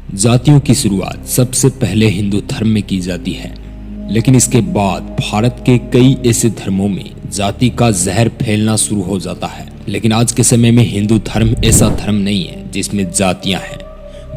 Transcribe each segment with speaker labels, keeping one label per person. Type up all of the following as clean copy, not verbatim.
Speaker 1: जातियों की शुरुआत सबसे पहले हिंदू धर्म में की जाती है, लेकिन इसके बाद भारत के कई ऐसे धर्मों में जाति का जहर फैलना शुरू हो जाता है। लेकिन आज के समय में हिंदू धर्म ऐसा धर्म नहीं है जिसमें जातियां हैं,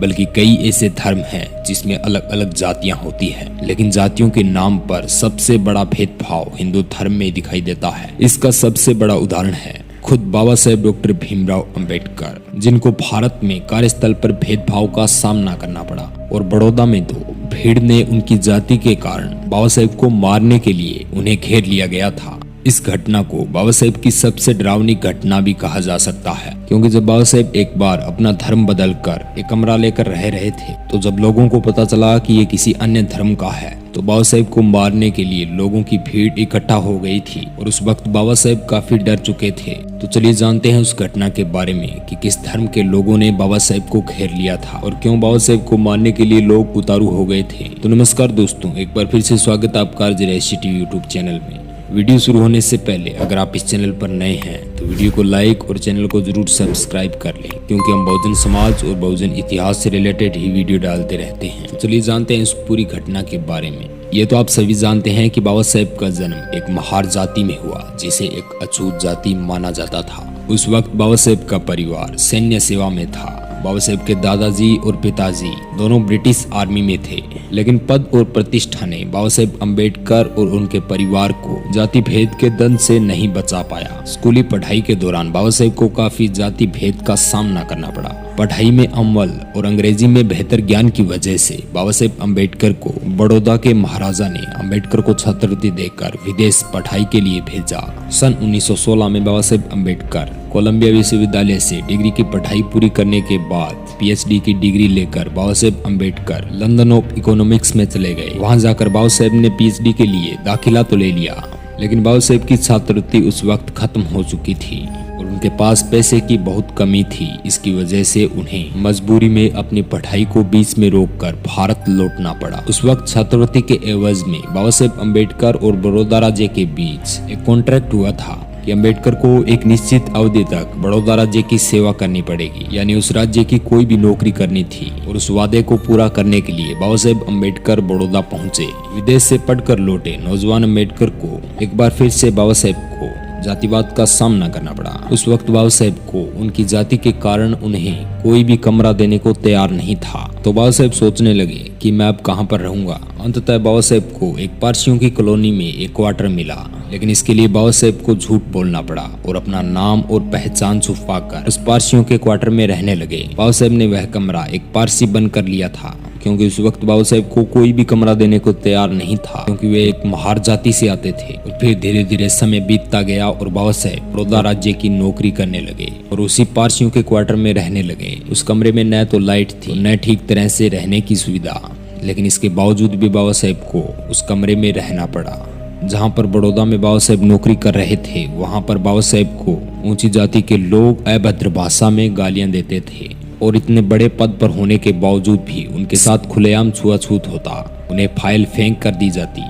Speaker 1: बल्कि कई ऐसे धर्म हैं जिसमें अलग अलग जातियां होती हैं। लेकिन जातियों के नाम पर सबसे बड़ा भेदभाव हिंदू धर्म में दिखाई देता है। इसका सबसे बड़ा उदाहरण है खुद बाबा साहेब डॉक्टर भीमराव अंबेडकर, जिनको भारत में कार्यस्थल पर भेदभाव का सामना करना पड़ा। और बड़ौदा में तो भीड़ ने उनकी जाति के कारण बाबा साहेब को मारने के लिए उन्हें घेर लिया गया था। इस घटना को बाबा साहेब की सबसे डरावनी घटना भी कहा जा सकता है, क्योंकि जब बाबा साहेब एक बार अपना धर्म बदलकर एक कमरा लेकर रह रहे थे, तो जब लोगों को पता चला कि ये किसी अन्य धर्म का है, तो बाबा साहेब को मारने के लिए लोगों की भीड़ इकट्ठा हो गई थी। और उस वक्त बाबा साहेब काफी डर चुके थे। तो चलिए जानते हैं उस घटना के बारे में कि किस धर्म के लोगों ने बाबा साहेब को घेर लिया था और क्यों बाबा साहेब को मारने के लिए लोग उतारू हो गए थे। तो नमस्कार दोस्तों, एक बार फिर से स्वागत है आपका RJ टीवी यूट्यूब चैनल में। वीडियो शुरू होने से पहले अगर आप इस चैनल पर नए हैं तो वीडियो को लाइक और चैनल को जरूर सब्सक्राइब कर लें, क्योंकि हम बहुजन समाज और बहुजन इतिहास से रिलेटेड ही वीडियो डालते रहते हैं। तो चलिए जानते हैं इस पूरी घटना के बारे में। ये तो आप सभी जानते हैं कि बाबा साहेब का जन्म एक महार जाति में हुआ, जिसे एक अछूत जाति माना जाता था। उस वक्त बाबा साहेब का परिवार सैन्य सेवा में था। बाबा साहेब के दादाजी और पिताजी दोनों ब्रिटिश आर्मी में थे, लेकिन पद और प्रतिष्ठा ने बाबा साहेब अम्बेडकर और उनके परिवार को जाति भेद के दंड से नहीं बचा पाया। स्कूली पढ़ाई के दौरान बाबा साहेब को काफी जाति भेद का सामना करना पड़ा। पढ़ाई में अव्वल और अंग्रेजी में बेहतर ज्ञान की वजह से बाबा साहेब अम्बेडकर को बड़ौदा के महाराजा ने अम्बेडकर को छात्रवृत्ति देकर विदेश पढ़ाई के लिए भेजा। सन 1916 में बाबा साहेब अम्बेडकर कोलंबिया विश्वविद्यालय से डिग्री की पढ़ाई पूरी करने के बाद PhD की डिग्री लेकर Baba Saheb Ambedkar London of economics में चले गए। वहां जाकर बाबा साहेब ने PhD के लिए दाखिला तो ले लिया, लेकिन बाबा साहेब की छात्रवृत्ति उस वक्त खत्म हो चुकी थी और उनके पास पैसे की बहुत कमी थी। इसकी वजह से उन्हें मजबूरी में अपनी पढ़ाई को बीच में रोककर भारत लौटना पड़ा। उस वक्त छात्रवृत्ति के एवज में बाबा साहेब अम्बेडकर और बड़ौदा राज्य के बीच एक कॉन्ट्रैक्ट हुआ था कि अम्बेडकर को एक निश्चित अवधि तक बड़ौदा राज्य की सेवा करनी पड़ेगी, यानी उस राज्य की कोई भी नौकरी करनी थी। और उस वादे को पूरा करने के लिए बाबा साहेब अम्बेडकर बड़ौदा पहुंचे। विदेश से पढ़कर लौटे नौजवान अम्बेडकर को एक बार फिर से बाबा साहेब को जातिवाद का सामना करना पड़ा। उस वक्त बाबा साहेब को उनकी जाति के कारण उन्हें कोई भी कमरा देने को तैयार नहीं था। तो बाबा साहेब सोचने लगे कि मैं अब कहां पर रहूंगा। अंततः बाबा साहेब को एक पारसियों की कॉलोनी में एक क्वार्टर मिला, लेकिन इसके लिए बाबा साहेब को झूठ बोलना पड़ा और अपना नाम और पहचान छुपाकर उस पारसियों के क्वार्टर में रहने लगे। बाबा साहेब ने वह कमरा एक पारसी बनकर लिया था, क्योंकि उस वक्त बाबा साहेब को कोई भी कमरा देने को तैयार नहीं था, क्योंकि वे एक महार जाति से आते थे। और फिर धीरे धीरे समय बीतता गया और बाबा साहेब बड़ौदा राज्य की नौकरी करने लगे और उसी पारसियों के क्वार्टर में रहने लगे। उस कमरे में न तो लाइट थी, न ठीक तरह से रहने की सुविधा, लेकिन इसके बावजूद भी बाबा साहेब को उस कमरे में रहना पड़ा। जहाँ पर बड़ौदा में बाबा साहेब नौकरी कर रहे थे, वहाँ पर बाबा साहेब को ऊंची जाति के लोग अभद्र भाषा में गालियां देते थे और इतने बड़े पद पर होने के बावजूद भी उनके साथ खुलेआम छुआछूत होता, उन्हें फाइल फेंक कर दी जाती।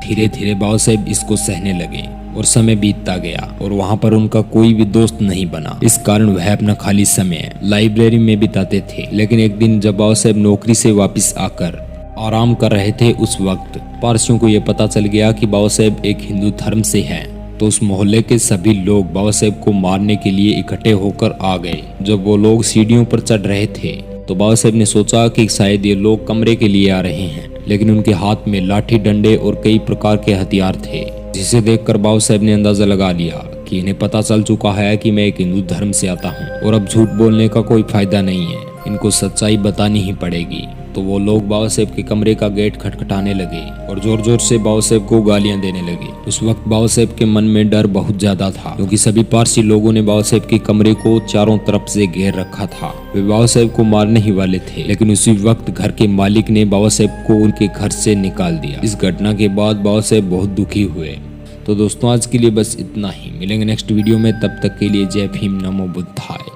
Speaker 1: धीरे धीरे बाबा साहेब इसको सहने लगे और समय बीतता गया और वहाँ पर उनका कोई भी दोस्त नहीं बना। इस कारण वह अपना खाली समय लाइब्रेरी में बिताते थे। लेकिन एक दिन जब बाबा साहेब नौकरी से वापस आकर आराम कर रहे थे, उस वक्त पारसियों को यह पता चल गया कि बाबा साहेब एक हिंदू धर्म से हैं। तो उस मोहल्ले के सभी लोग बाबा साहेब को मारने के लिए इकट्ठे होकर आ गए। जब वो लोग सीढ़ियों पर चढ़ रहे थे, तो बाबा साहेब ने सोचा कि शायद ये लोग कमरे के लिए आ रहे हैं, लेकिन उनके हाथ में लाठी डंडे और कई प्रकार के हथियार थे, जिसे देखकर बाबा साहेब ने अंदाजा लगा लिया कि इन्हें पता चल चुका है कि मैं एक हिंदू धर्म से आता हूँ और अब झूठ बोलने का कोई फायदा नहीं है, इनको सच्चाई बतानी ही पड़ेगी। तो वो लोग बाबा साहेब के कमरे का गेट खटखटाने लगे और जोर जोर से बाबा साहेब को गालियां देने लगे। उस वक्त बाबा साहेब के मन में डर बहुत ज्यादा था, क्योंकि सभी पारसी लोगों ने बाबा साहेब के कमरे को चारों तरफ से घेर रखा था। वे बाबा साहेब को मारने ही वाले थे, लेकिन उसी वक्त घर के मालिक ने बाबा साहेब को उनके घर से निकाल दिया। इस घटना के बाद बाबा साहेब बहुत दुखी हुए। तो दोस्तों, आज के लिए बस इतना ही। मिलेंगे नेक्स्ट वीडियो में, तब तक के लिए जय भीम, नमो बुद्धाय।